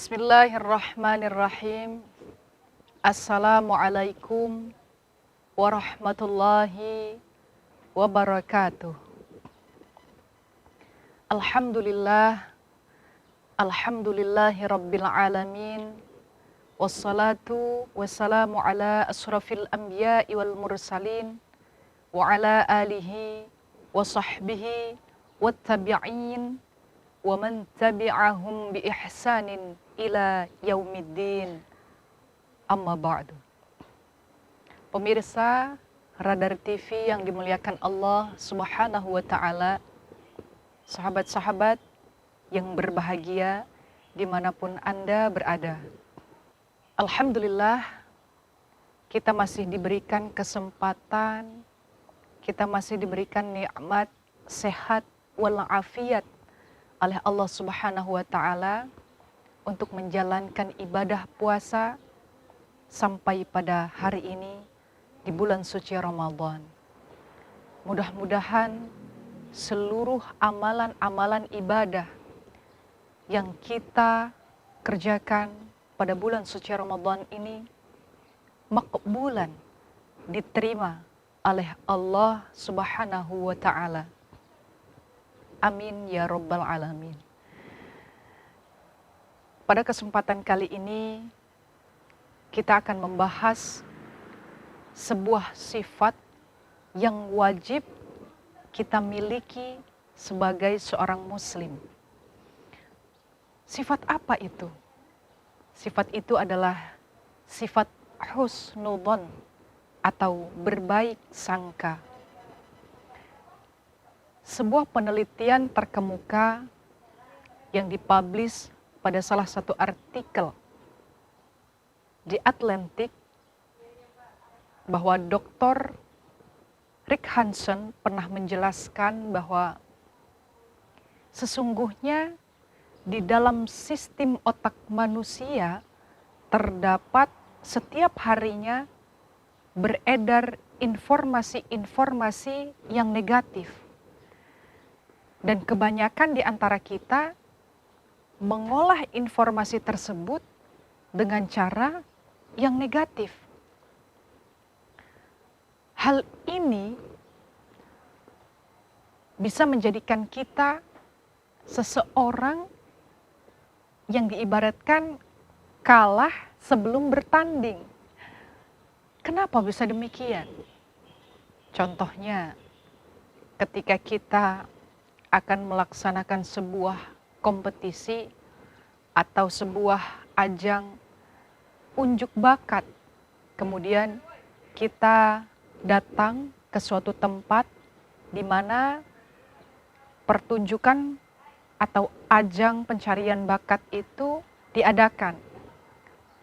Bismillahirrahmanirrahim. Assalamualaikum warahmatullahi wabarakatuh. Alhamdulillah, alhamdulillahi rabbil alamin. Wassalatu wassalamu ala asrafil anbiya'i wal mursalin wa ala alihi wa sahbihi wattabi'in wa man tabi'ahum bi ihsanin ila yaumiddin. Amma ba'du. Pemirsa Radar TV yang dimuliakan Allah Subhanahu wa taala, sahabat-sahabat yang berbahagia dimanapun Anda berada. Alhamdulillah, kita masih diberikan kesempatan, kita masih diberikan nikmat sehat walafiat oleh Allah Subhanahu wa taala untuk menjalankan ibadah puasa sampai pada hari ini di bulan suci Ramadan. Mudah-mudahan seluruh amalan-amalan ibadah yang kita kerjakan pada bulan suci Ramadan ini makbulan, diterima oleh Allah Subhanahu wa taala. Amin ya rabbal alamin. Pada kesempatan kali ini kita akan membahas sebuah sifat yang wajib kita miliki sebagai seorang muslim. Sifat apa itu? Sifat itu adalah sifat husnudzon atau berbaik sangka. Sebuah penelitian terkemuka yang dipublish pada salah satu artikel di Atlantic bahwa Dr. Rick Hanson pernah menjelaskan bahwa sesungguhnya di dalam sistem otak manusia terdapat setiap harinya beredar informasi-informasi yang negatif. Dan kebanyakan di antara kita mengolah informasi tersebut dengan cara yang negatif. Hal ini bisa menjadikan kita seseorang yang diibaratkan kalah sebelum bertanding. Kenapa bisa demikian? Contohnya, ketika kita akan melaksanakan sebuah kompetisi atau sebuah ajang unjuk bakat. Kemudian kita datang ke suatu tempat di mana pertunjukan atau ajang pencarian bakat itu diadakan.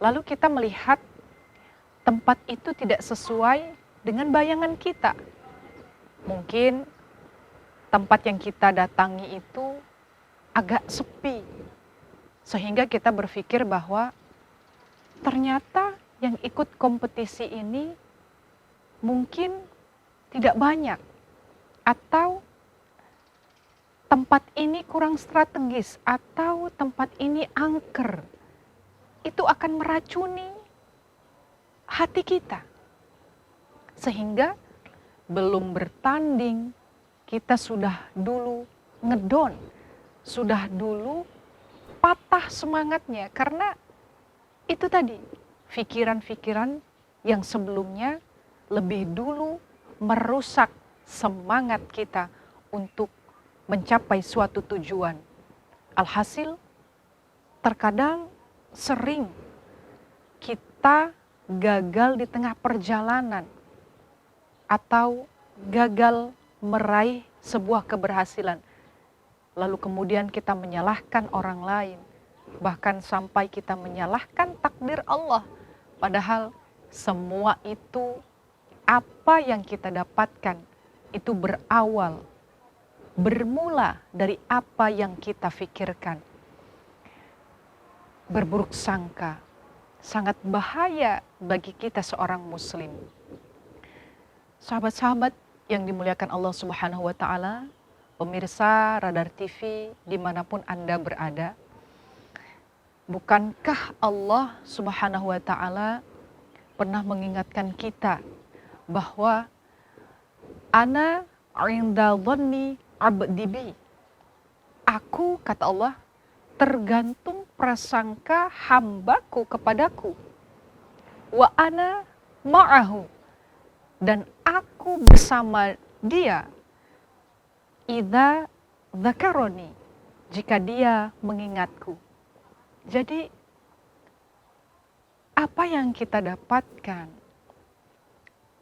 Lalu kita melihat tempat itu tidak sesuai dengan bayangan kita. Mungkin tempat yang kita datangi itu agak sepi, sehingga kita berpikir bahwa ternyata yang ikut kompetisi ini mungkin tidak banyak, atau tempat ini kurang strategis, atau tempat ini angker. Itu akan meracuni hati kita, sehingga belum bertanding kita sudah dulu ngedon, sudah dulu patah semangatnya, karena itu tadi pikiran-pikiran yang sebelumnya lebih dulu merusak semangat kita untuk mencapai suatu tujuan. Alhasil terkadang sering kita gagal di tengah perjalanan atau gagal meraih sebuah keberhasilan. Lalu kemudian kita menyalahkan orang lain, bahkan sampai kita menyalahkan takdir Allah. Padahal semua itu, apa yang kita dapatkan itu bermula dari apa yang kita pikirkan. Berburuk sangka sangat bahaya bagi kita seorang muslim. Sahabat-sahabat yang dimuliakan Allah Subhanahu wa taala, pemirsa Radar TV dimanapun Anda berada, Bukankah Allah Subhanahu wa Ta'ala pernah mengingatkan kita bahwa ana inda dhanni abdi bi. Aku, kata Allah, tergantung prasangka hambaku kepadaku. Wa ana ma'ahu. Dan aku bersama dia. Idza dzakaroni. Jika dia mengingatku. Jadi, apa yang kita dapatkan,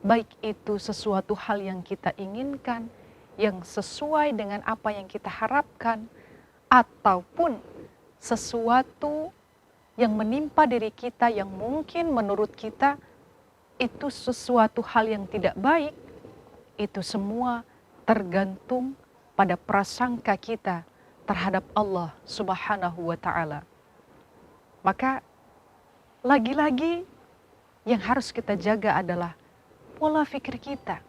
baik itu sesuatu hal yang kita inginkan, yang sesuai dengan apa yang kita harapkan, ataupun sesuatu yang menimpa diri kita yang mungkin menurut kita itu sesuatu hal yang tidak baik, itu semua tergantung pada prasangka kita terhadap Allah Subhanahu wa Ta'ala. Maka lagi-lagi yang harus kita jaga adalah pola pikir kita.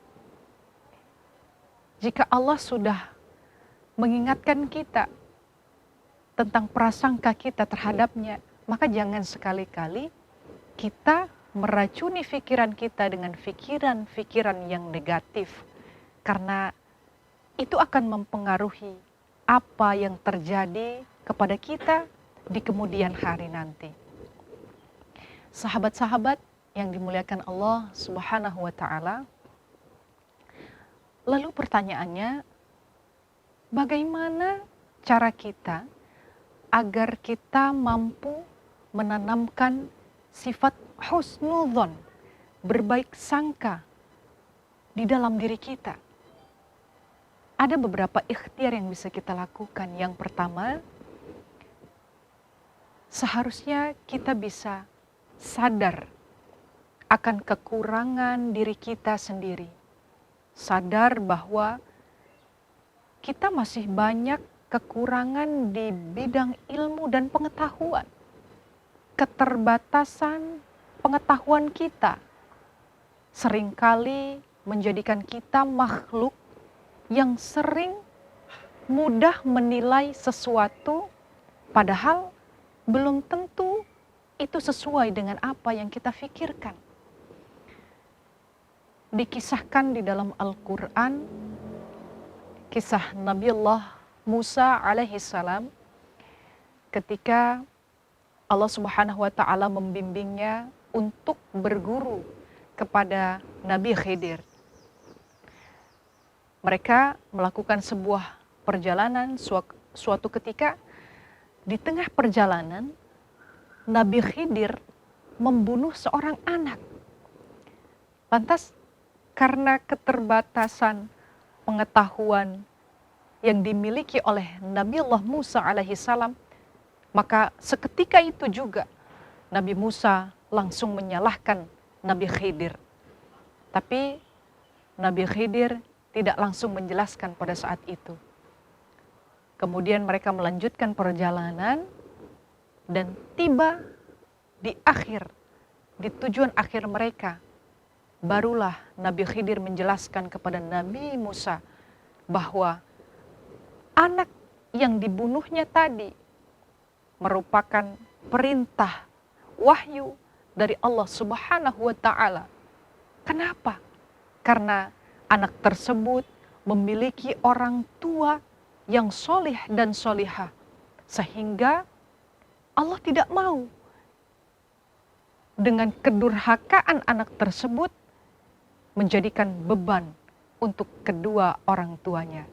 Jika Allah sudah mengingatkan kita tentang prasangka kita terhadapnya, maka jangan sekali-kali kita meracuni pikiran kita dengan pikiran-pikiran yang negatif. Karena itu akan mempengaruhi apa yang terjadi kepada kita di kemudian hari nanti. Sahabat-sahabat yang dimuliakan Allah Subhanahu wa Ta'ala, lalu pertanyaannya, bagaimana cara kita agar kita mampu menanamkan sifat husnudzon, berbaik sangka di dalam diri kita? Ada beberapa ikhtiar yang bisa kita lakukan. Yang pertama, seharusnya kita bisa sadar akan kekurangan diri kita sendiri. Sadar bahwa kita masih banyak kekurangan di bidang ilmu dan pengetahuan. Keterbatasan pengetahuan kita seringkali menjadikan kita makhluk yang sering mudah menilai sesuatu, padahal belum tentu itu sesuai dengan apa yang kita pikirkan. Dikisahkan di dalam Al-Quran, kisah Nabiullah Musa alaihissalam, ketika Allah Subhanahu wa Ta'ala membimbingnya untuk berguru kepada Nabi Khidir. Mereka melakukan sebuah perjalanan. Suatu ketika di tengah perjalanan, Nabi Khidir membunuh seorang anak. Lantas karena keterbatasan pengetahuan yang dimiliki oleh Nabiullah Musa alaihissalam, maka seketika itu juga Nabi Musa langsung menyalahkan Nabi Khidir. Tapi Nabi Khidir tidak langsung menjelaskan pada saat itu. Kemudian mereka melanjutkan perjalanan dan tiba di tujuan akhir mereka. Barulah Nabi Khidir menjelaskan kepada Nabi Musa bahwa anak yang dibunuhnya tadi merupakan perintah wahyu dari Allah Subhanahu wa Ta'ala. Kenapa? Karena anak tersebut memiliki orang tua yang solih dan solihah, sehingga Allah tidak mau dengan kedurhakaan anak tersebut menjadikan beban untuk kedua orang tuanya.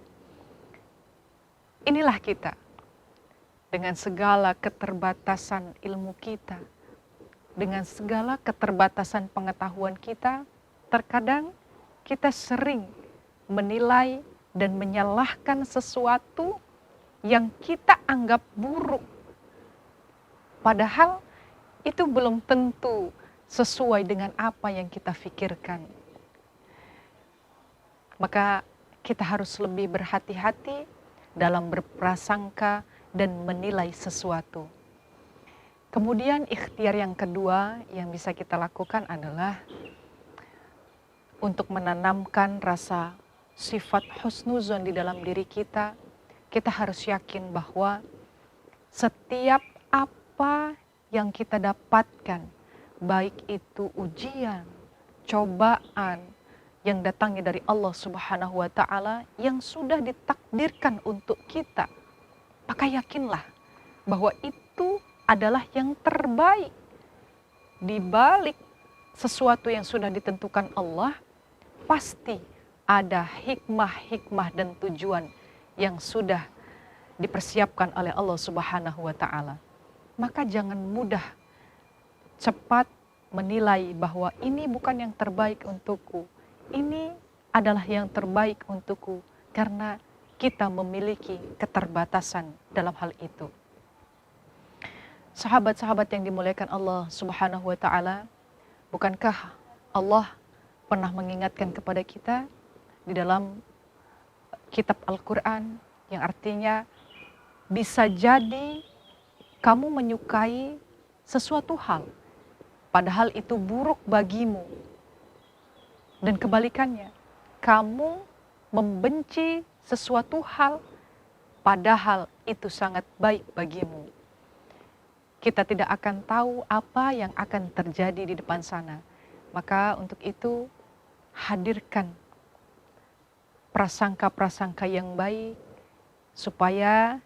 Inilah kita, dengan segala keterbatasan ilmu kita, dengan segala keterbatasan pengetahuan kita, terkadang kita sering menilai dan menyalahkan sesuatu yang kita anggap buruk. Padahal itu belum tentu sesuai dengan apa yang kita pikirkan. Maka kita harus lebih berhati-hati dalam berprasangka dan menilai sesuatu. Kemudian ikhtiar yang kedua yang bisa kita lakukan adalah untuk menanamkan rasa sifat husnuzon di dalam diri kita. Kita harus yakin bahwa setiap apa yang kita dapatkan, baik itu ujian, cobaan yang datangnya dari Allah Subhanahu wa Ta'ala yang sudah ditakdirkan untuk kita, maka yakinlah bahwa itu adalah yang terbaik. Di balik sesuatu yang sudah ditentukan Allah, pasti ada hikmah-hikmah dan tujuan yang sudah dipersiapkan oleh Allah Subhanahu wa Ta'ala. Maka jangan mudah cepat menilai bahwa ini bukan yang terbaik untukku, ini adalah yang terbaik untukku, karena kita memiliki keterbatasan dalam hal itu. Sahabat-sahabat yang dimuliakan Allah Subhanahu wa Ta'ala, bukankah Allah pernah mengingatkan kepada kita di dalam kitab Al-Quran yang artinya bisa jadi kamu menyukai sesuatu hal, padahal itu buruk bagimu. Dan kebalikannya, kamu membenci sesuatu hal, padahal itu sangat baik bagimu. Kita tidak akan tahu apa yang akan terjadi di depan sana. Maka untuk itu, hadirkan prasangka-prasangka yang baik, supaya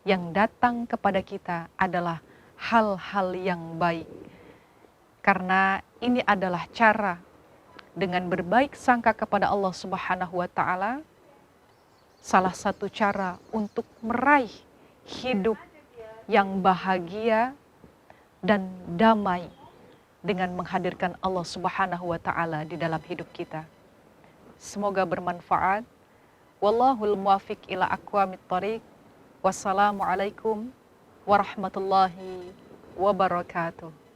yang datang kepada kita adalah hal-hal yang baik. Karena ini adalah cara dengan berbaik sangka kepada Allah Subhanahu wa Ta'ala, salah satu cara untuk meraih hidup yang bahagia dan damai dengan menghadirkan Allah Subhanahu wa Ta'ala di dalam hidup kita. Semoga bermanfaat. Wallahul muwafiq ila aqwamit thoriq. Wassalamualaikum warahmatullahi wabarakatuh.